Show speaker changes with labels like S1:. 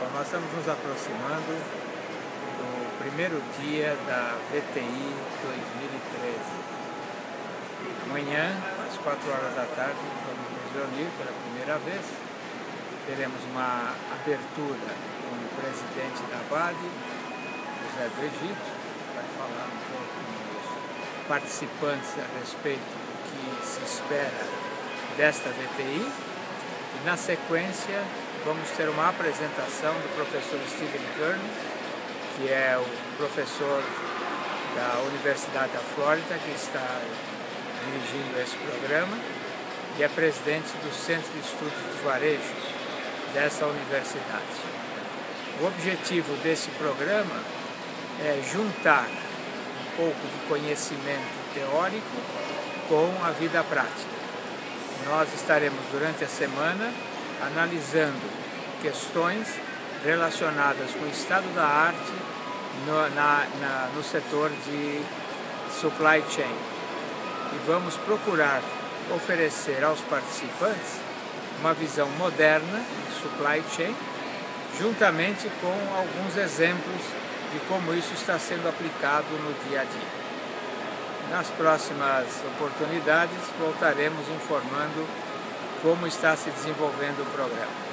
S1: Bom, nós estamos nos aproximando do primeiro dia da VTI 2013. Amanhã, às 4 horas da tarde, vamos nos reunir pela primeira vez. Teremos uma abertura com o presidente da ABAD, José do Egito, que vai falar um pouco com os participantes a respeito do que se espera desta VTI. E na sequência, vamos ter uma apresentação do professor Stephen Kern, que é o professor da Universidade da Flórida, que está dirigindo esse programa, e é presidente do Centro de Estudos do Varejo dessa universidade. O objetivo desse programa é juntar um pouco de conhecimento teórico com a vida prática. Nós estaremos durante a semana analisando questões relacionadas com o estado da arte no setor de supply chain. E vamos procurar oferecer aos participantes uma visão moderna de supply chain, juntamente com alguns exemplos de como isso está sendo aplicado no dia a dia. Nas próximas oportunidades, voltaremos informando como está se desenvolvendo o programa.